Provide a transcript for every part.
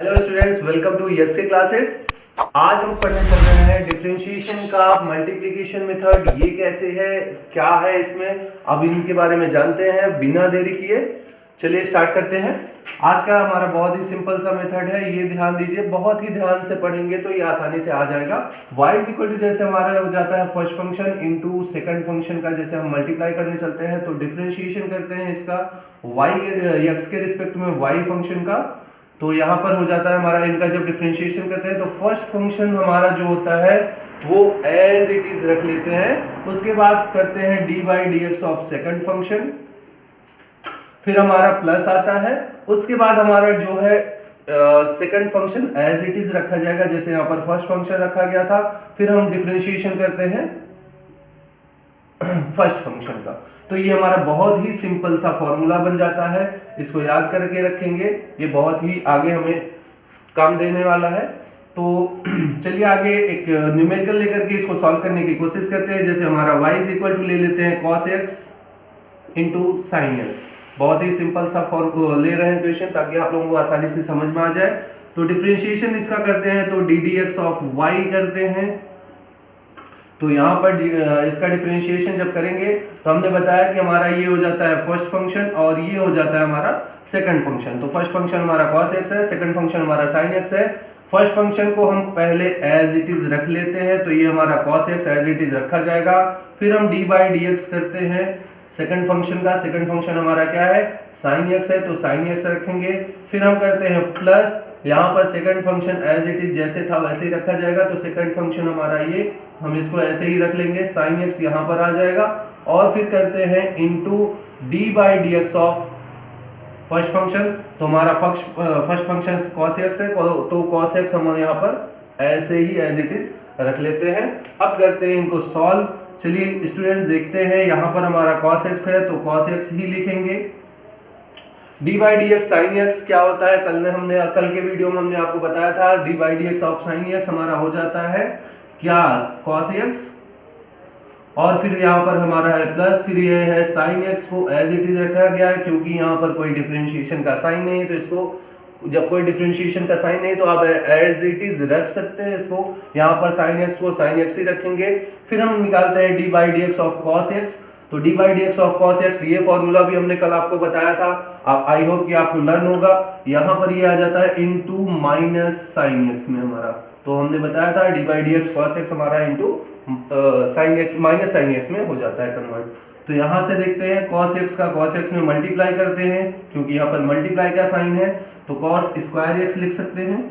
Hello students, welcome to S K classes. आज हम पढ़ने चल रहे हैं डिफरेंशिएशन का मल्टीप्लिकेशन मेथड। ये कैसे है, क्या है इसमें, अब इनके बारे में जानते हैं बिना देरी किए। चलिए स्टार्ट करते हैं। आज का हमारा बहुत ही सिंपल सा मेथड है, ये ध्यान दीजिए, बहुत ही ध्यान से पढ़ेंगे तो ये आसानी से आ जाएगा। y इज इक्वल टू जैसे हमारा हो जाता है first function into second function का, जैसे हम मल्टीप्लाई करने चलते हैं तो डिफरेंशिएशन करते हैं इसका y x के रिस्पेक्ट में y फंक्शन का। तो यहाँ पर हो जाता है हमारा, इनका जब डिफरेंशिएशन करते हैं तो फर्स्ट फंक्शन हमारा जो होता है वो एज इट इज रख लेते हैं। उसके बाद करते हैं d by D x of second function, फिर हमारा प्लस आता है। उसके बाद हमारा जो है second function as it is रखा जाएगा, जैसे यहाँ पर फर्स्ट फंक्शन रखा गया था। फिर हम डिफरेंशिएशन करते हैं फर्स्ट फंक्शन का। तो ये हमारा बहुत ही सिंपल सा फॉर्मूला बन जाता है, इसको याद करके रखेंगे, ये बहुत ही आगे हमें काम देने वाला है। तो चलिए आगे एक न्यूमेरिकल लेकर के इसको सॉल्व करने की कोशिश करते हैं। जैसे हमारा y इज इक्वल टू ले लेते हैं cos x into sine x. बहुत ही सिंपल सा फॉर्म ले रहे हैं क्वेश्चन, ताकि आप लोगों को आसानी से समझ में आ जाए। तो डिफरेंशिएशन इसका करते हैं तो D D x of Y करते हैं। तो यहाँ पर इसका डिफरेंशिएशन जब करेंगे तो हमने बताया कि हमारा ये हो जाता है फर्स्ट फंक्शन और ये हो जाता है हमारा सेकंड फंक्शन। तो फर्स्ट फंक्शन हमारा cos x है, सेकंड फंक्शन हमारा sin x है। फर्स्ट फंक्शन को हम पहले एज इट इज रख लेते हैं, तो ये हमारा cos x as it is रखा जाएगा। फिर हम डी बाई डी एक्स करते हैं सेकंड फंक्शन का। सेकंड फंक्शन हमारा क्या है, sin x है, तो sin x रखेंगे। फिर हम करते हैं प्लस, यहाँ पर second function as it is जैसे था वैसे ही रखा जाएगा। तो सेकंड फंक्शन हमारा ये, हम इसको ऐसे ही रख लेंगे, sin x यहाँ पर आ जाएगा। और फिर करते हैं into d by D x of first function. तो हमारा फर्स्ट फंक्शन cos x है, तो cos x हम यहाँ पर ऐसे ही एज इट इज रख लेते हैं। अब करते हैं इनको सॉल्व। चलिए स्टूडेंट्स देखते हैं, यहाँ पर हमारा cos x है तो cos x ही लिखेंगे। D by D x sine x क्या होता है, कल के वीडियो में हमने आपको बताया था, d by D x of sine x हमारा हो जाता है क्या, cos x। और फिर यहाँ पर हमारा है प्लस, फिर ये है साइन एक्स को एज इट इज रखा गया है, क्योंकि यहाँ पर कोई डिफरेंशिएशन का साइन नहीं है। तो इसको जब कोई डिफरेंशिएशन का साइन नहीं तो आप एज इट इज रख सकते हैं इसको। यहाँ पर साइन एक्स को साइन एक्स ही रखेंगे। फिर हम निकालते हैं d by D x of cos x. तो D by D x of cos x, ये फॉर्मूला भी हमने कल आपको बताया था, आप आई होप कि आपको लर्न होगा। यहाँ पर ये आ जाता है इनटू माइनस साइन एक्स में हमारा। तो हमने बताया था d by D x cos x हमारा into sine x minus sine x में हो जाता है कन्वर्ट। तो यहाँ से देखते हैं cos x का cos x में मल्टीप्लाई करते हैं, क्योंकि यहाँ पर मल्टीप्लाई का साइन है, तो cos स्क्वायर x लिख सकते हैं।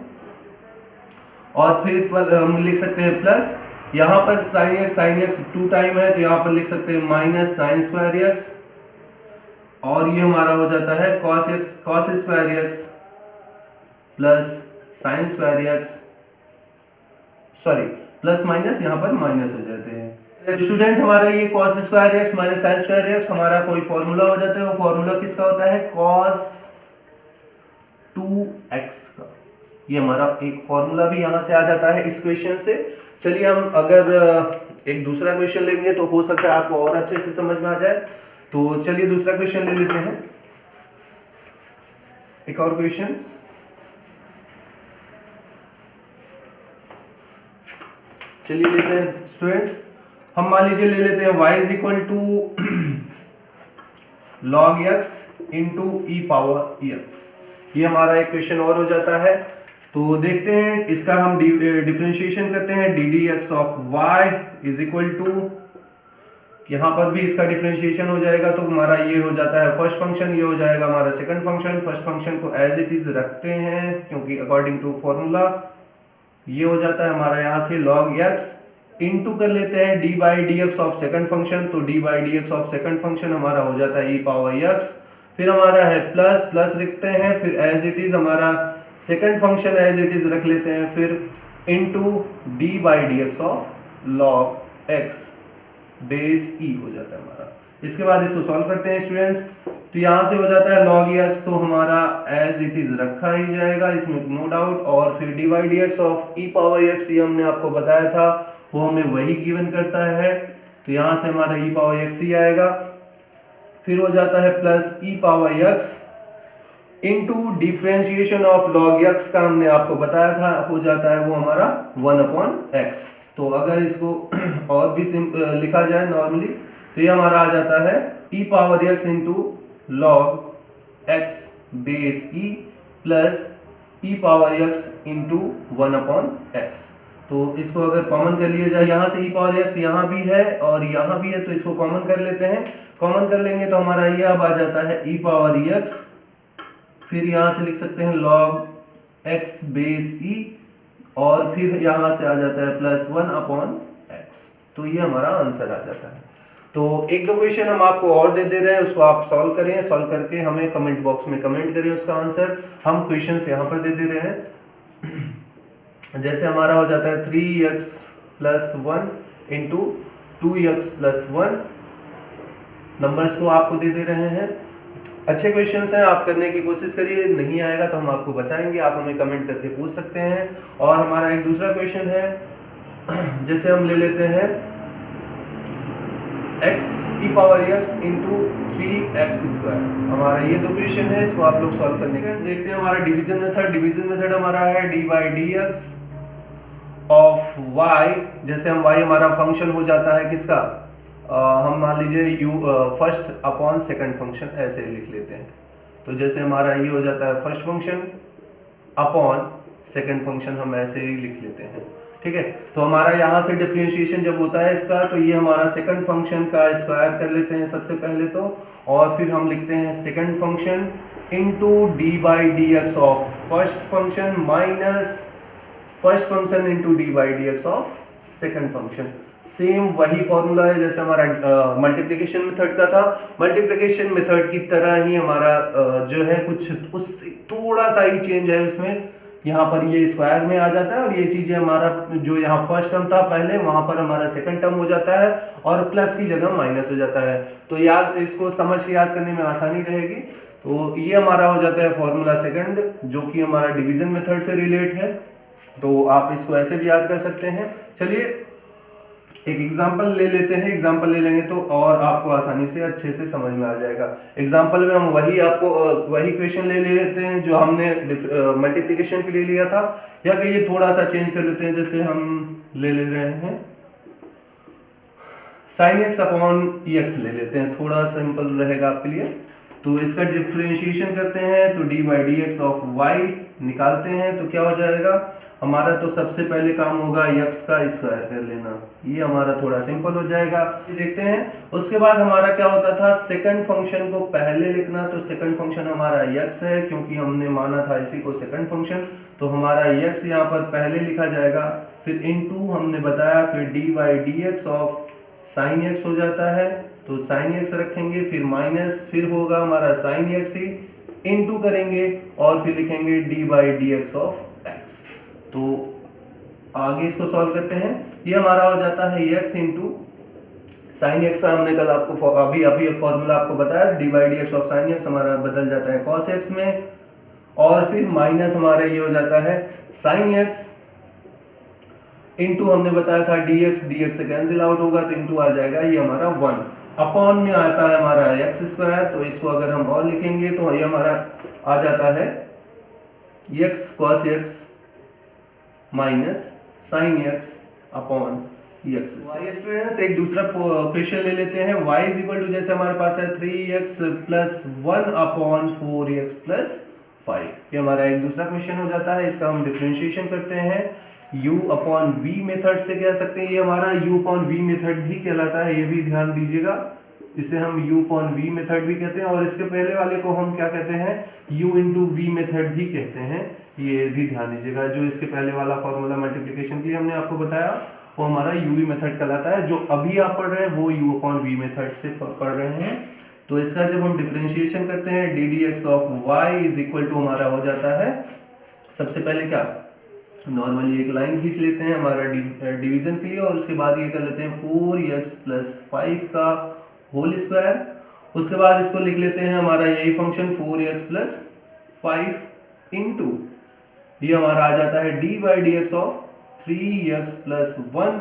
और फिर हम लिख सकते हैं प्लस, यहाँ पर sin x 2 टाइम है, तो यहाँ पर लिख सकते हैं माइनस साइन स्क्वायर x। और ये हमारा हो जाता है cos square x plus sine square x, sorry plus minus यहाँ पर माइनस हो जाते हैं। स्टूडेंट हमारा ये cos square x minus sine square x हमारा कोई फॉर्मूला हो जाता है। वो फॉर्मूला किसका होता है, cos 2x का। ये हमारा एक फॉर्मूला भी यहाँ से आ जाता है इस क्वेश्चन से। चलिए हम अगर एक दूसरा क्वेश्चन लेंगे तो हो सकता है आपको और अच्छे से समझ में आ जाए। तो चलिए दूसरा क्वेश्चन ले लेते हैं, एक और क्वेश्चन। चलिए लेते हैं स्टूडेंट्स, हम मान लीजिए ले लेते हैं y is equal to log x into E power x। ये हमारा एक क्वेश्चन और हो जाता है। तो देखते हैं इसका हम डिफरेंशिएशन करते हैं, D D x of y is equal to, यहाँ पर भी इसका डिफरेंशिएशन हो जाएगा। तो हमारा ये हो जाता है फर्स्ट फंक्शन, ये हो जाएगा हमारा सेकंड फंक्शन। फर्स्ट फंक्शन को एज इट इज रखते हैं, क्योंकि अकॉर्डिंग टू फॉर्मूला ये हो जाता है हमारा यहाँ से log x इनटू कर लेते हैं d by D x of second function. तो D by D x of second function हमारा हो जाता है ई पावर x। फिर हमारा है प्लस, प्लस लिखते हैं, फिर एज इट इज हमारा second function as it is रख लेते हैं, फिर into d by D x of log x base e हो जाता है हमारा। इसके बाद इसको सॉल्व करते हैं स्टूडेंट्स। तो यहाँ से हो जाता है log x, तो हमारा एज इट इज रखा ही जाएगा, इसमें नो डाउट। और फिर D by D x of E power x, ये हमने आपको बताया था, वो हमें वही गिवन करता है। तो यहाँ से हमारा ई पावर x ही आएगा। फिर हो जाता है plus E power x into differentiation of log x का हमने आपको बताया था, हो जाता है वो हमारा 1/x। तो अगर इसको और भी लिखा जाए नॉर्मली तो ये हमारा आ जाता है e power x into log x base e plus e power x into 1/x। तो इसको अगर कॉमन कर लिया जाए, यहाँ से e पावर x यहाँ भी है और यहाँ भी है, तो इसको कॉमन कर लेते हैं। कॉमन कर लेंगे तो हमारा ये अब आ जाता है e पावर x, फिर यहाँ से लिख सकते हैं log x बेस e और फिर यहाँ से आ जाता है प्लस 1/x। तो ये हमारा आंसर आ जाता है। तो एक दो क्वेश्चन हम आपको और दे रहे हैं, उसको आप सॉल्व करें, सॉल्व करके हमें कमेंट बॉक्स में कमेंट करें उसका आंसर। हम क्वेश्चंस यहाँ पर दे रहे हैं। जैसे हमारा हो जाता है 3x plus 1 into 2x plus 1, numbers को आपको दे रहे हैं। अच्छे क्वेश्चंस हैं, आप करने की कोशिश करिए, नहीं आएगा तो हम आपको बताएंगे, आप हमें कमेंट करके पूछ सकते हैं। और हमारा एक दूसरा क्वेश्चन है, जैसे हम ले लेते हैं x e power x into 3x square. हमारा ये दो क्वेश्चन है, इसको आप लोग सॉल्व करने के देखते हैं। हमारा डिवीजन मेथड, हमारा है dy dx ऑफ y। जैसे हम y हमारा फंक्शन हो जाता है किसका, हम मान लीजिए u first upon second function ऐसे लिख लेते हैं। तो जैसे हमारा ये हो जाता है first function upon second function, हम ऐसे ही लिख लेते हैं, ठीक है। तो हमारा यहाँ से डिफरेंशिएशन जब होता है इसका, तो ये हमारा सेकंड फंक्शन का स्क्वायर कर लेते हैं सबसे पहले तो, और फिर हम लिखते हैं second function into d by D x of first function minus first function into d by D x of second function. Same वही फॉर्मूला है जैसे हमारा मल्टीप्लिकेशन मेथड का था। मल्टीप्लिकेशन मेथड की तरह ही हमारा जो है कुछ उससे थोड़ा सा ही चेंज है उसमें, यहाँ पर ये स्क्वायर में आ जाता है और ये चीजें हमारा जो यहाँ फर्स्ट टर्म था पहले, वहां पर हमारा सेकंड टर्म हो जाता है और प्लस की जगह माइनस हो जाता है। तो याद, इसको समझ के याद करने में आसानी रहेगी। तो ये हमारा हो जाता है फॉर्मूला सेकंड, जो कि हमारा डिवीजन मेथड से रिलेट है। तो आप इसको ऐसे भी याद कर सकते हैं। चलिए एक एग्जाम्पल ले लेते हैं, एग्जाम्पल ले लेंगे तो और आपको आसानी से अच्छे से समझ में आ जाएगा। एग्जाम्पल में हम वही आपको वही क्वेश्चन ले लेते हैं जो हमने मल्टीप्लिकेशन के लिए लिया था, या कि ये थोड़ा सा चेंज कर लेते हैं। जैसे हम ले रहे हैं sin x अपॉन एक्स ले लेते हैं, थोड़ा सिंपल रहेगा आपके लिए। तो इसका डिफरेंशिएशन करते हैं तो D by D x of Y निकालते हैं तो क्या हो जाएगा हमारा। तो सबसे पहले काम होगा x का स्क्वायर कर लेना, ये हमारा थोड़ा सिंपल हो जाएगा। देखते हैं उसके बाद हमारा क्या होता था, सेकंड फंक्शन को पहले लिखना। तो सेकंड फंक्शन हमारा x है, क्योंकि हमने माना था इसी को सेकंड फंक्शन, तो हमारा x यहाँ पर पहले लिखा जाएगा। फिर इनटू हमने बताया, फिर D by D x of sine x हो जाता है, तो साइन एक्स रखेंगे, फिर माइनस, फिर होगा हमारा साइन एक्स ही, इनटू करेंगे और फिर लिखेंगे D by D x of x. तो आगे इसको सॉल्व करते हैं। ये हमारा हो जाता है x इंटू साइन एक्स का हमने कल आपको अभी फॉर्मूला आपको बताया, D by D x of sine x हमारा बदल जाता है कॉस एक्स में, और फिर माइनस हमारा ये हो जाता है साइन एक्स इंटू हमने बताया था dx से कैंसिल आउट होगा तो इंटू आ जाएगा, ये हमारा 1 अपॉन में आता है हमारा एक्स स्क्वायर। तो इसको अगर हम और लिखेंगे तो ये हमारा आ जाता है x cos x minus sine x upon X. Students एक दूसरा क्वेश्चन ले लेते हैं। y इज इक्वल टू, जैसे हमारे पास है 3x plus 1 upon 4x plus 5, ये हमारा एक दूसरा क्वेश्चन हो जाता है। इसका हम डिफरेंशिएशन करते हैं u अपॉन v मेथड से कह सकते हैं, ये हमारा u अपॉन v मेथड भी कहलाता है, ये भी ध्यान दीजिएगा। इसे हम u अपॉन v मेथड भी कहते हैं, और इसके पहले वाले को हम क्या कहते हैं, u इंटू v मेथड भी कहते हैं, ये भी ध्यान दीजिएगा। जो इसके पहले वाला फॉर्मूला मल्टीप्लिकेशन के लिए हमने आपको बताया वो हमारा uv मेथड कहलाता है। जो अभी आप पढ़ रहे हैं वो u अपॉन v मेथड से पढ़ रहे हैं। तो इसका जब हम डिफरेंशिएशन करते हैं D D x of Y is equal to हमारा हो जाता है, सबसे पहले क्या नॉर्मली एक लाइन खींच लेते हैं हमारा डिवीजन के लिए, और उसके बाद ये कर लेते हैं 4x प्लस 5 का होल स्क्वायर। उसके बाद इसको लिख लेते हैं हमारा यही फंक्शन 4x प्लस 5 इंटू ये हमारा आ जाता है D by D x of 3x plus 1,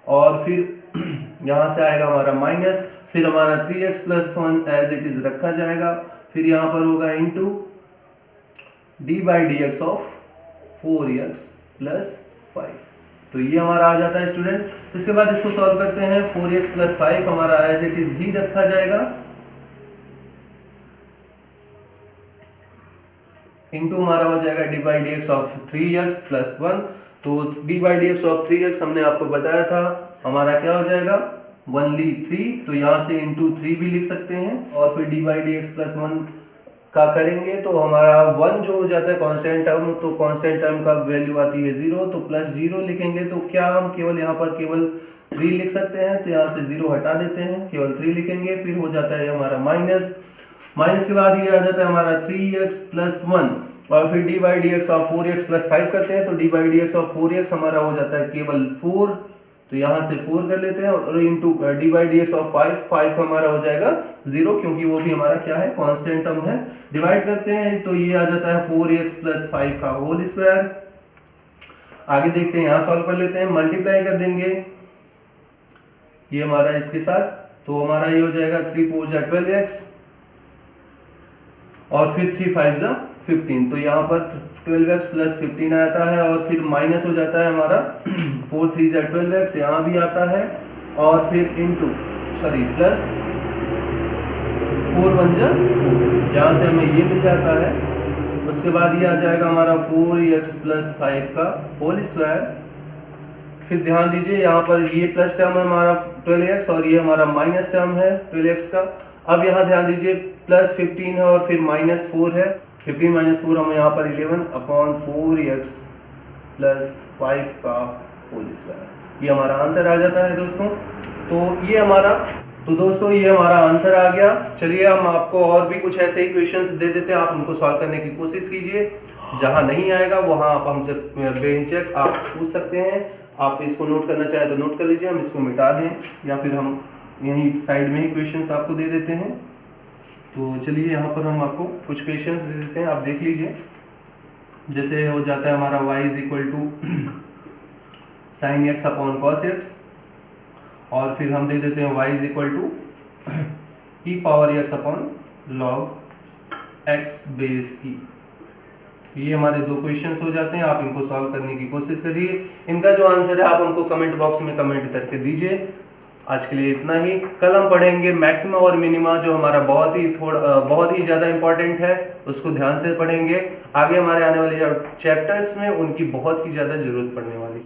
और फिर यहाँ से आएगा हमारा माइनस, फिर हमारा 3x plus 1 as it is रखा जाएगा, फिर यहाँ पर होगा into D by D x of 4x plus 5। तो ये हमारा आ जाता है स्टूडेंट्स। इसके बाद इसको सॉल्व करते हैं। 4x प्लस 5 हमारा एज इट इज ही रखा जाएगा, इंटू हमारा हो जाएगा D by D x of 3x plus 1। तो D by D x of 3x हमने आपको बताया था हमारा क्या हो जाएगा, ओनली 3। तो यहाँ से इंटू 3 भी लिख सकते हैं। और फिर D by D x plus 1 का करेंगे तो हमारा 1 जो हो जाता है कांस्टेंट टर्म, तो कांस्टेंट टर्म का वैल्यू आती है 0, तो प्लस 0 लिखेंगे। तो क्या हम केवल यहाँ पर केवल 3 लिख सकते हैं, तो यहाँ से 0 हटा देते हैं, केवल 3 लिखेंगे। फिर हो जाता है हमारा माइनस, माइनस के बाद ये आ जाता है हमारा 3x प्लस 1। और फिर D by D x of 4x plus 5 करते हैं, तो D by D x of 4x हमारा हो जाता है केवल 4, तो यहाँ से 4 कर लेते हैं। और into D by D x of 5 हमारा हो जाएगा 0, क्योंकि वो भी हमारा क्या है, कांस्टेंट टर्म है। डिवाइड करते हैं तो ये आ जाता है 4x प्लस 5 का होल स्क्वायर। आगे देखते हैं, यहाँ सॉल्व कर लेते हैं, मल्टीप्लाई कर देंगे ये हमारा इसके साथ, तो हमारा ये हो जाएगा 3 4 जा 12x और फिर 3 5 जा 15। तो यहाँ पर 12x प्लस 15 आता है और फिर माइनस हो जाता है हमारा 4 3 जा 12x, यहाँ भी आता है। और फिर इंटू प्लस 4 1 जा 4, यहाँ से हमें ये मिल जाता है। उसके बाद ये आ जाएगा हमारा 4x प्लस 5 का होल स्क्वायर। फिर ध्यान दीजिए यहाँ पर ये प्लस टर्म है हमारा 12x और ये हमारा माइनस टर्म है 12x का। अब यहाँ ध्यान दीजिए प्लस 15 है और फिर माइनस 4 है, 15 माइनस 4 हमें यहाँ पर 11/4x प्लस 5 का होल स्क्वायर। ये हमारा आंसर आ जाता है दोस्तों। तो दोस्तों ये हमारा आंसर आ गया। चलिए हम आपको और भी कुछ ऐसे ही क्वेश्चंस दे देते हैं, आप उनको सॉल्व करने की कोशिश कीजिए। जहां नहीं आएगा वहां आप हमसे बेहिचक आप पूछ सकते हैं। आप इसको नोट करना चाहे तो नोट कर लीजिए, हम इसको मिटा दें या फिर हम यहीं साइड में ही क्वेश्चंस आपको दे देते हैं। तो चलिए यहाँ पर हम आपको कुछ क्वेश्चंस दे देते हैं, आप देख लीजिए। जैसे हो जाता है हमारा y is equal to sine x upon cos x, और फिर हम दे देते हैं y is equal to e power x upon log x base e. ये हमारे दो क्वेश्चंस हो जाते हैं, आप इनको सॉल्व करने की कोशिश करिए। इनका जो आंसर है आप हमको कमेंट बॉक्स में कमेंट करके दीजिए। आज के लिए इतना ही। कल हम पढ़ेंगे मैक्सिमा और मिनिमा, जो हमारा बहुत ही ज़्यादा इंपॉर्टेंट है, उसको ध्यान से पढ़ेंगे। आगे हमारे आने वाले चैप्टर्स में उनकी बहुत ही ज़्यादा ज़रूरत पड़ने वाली।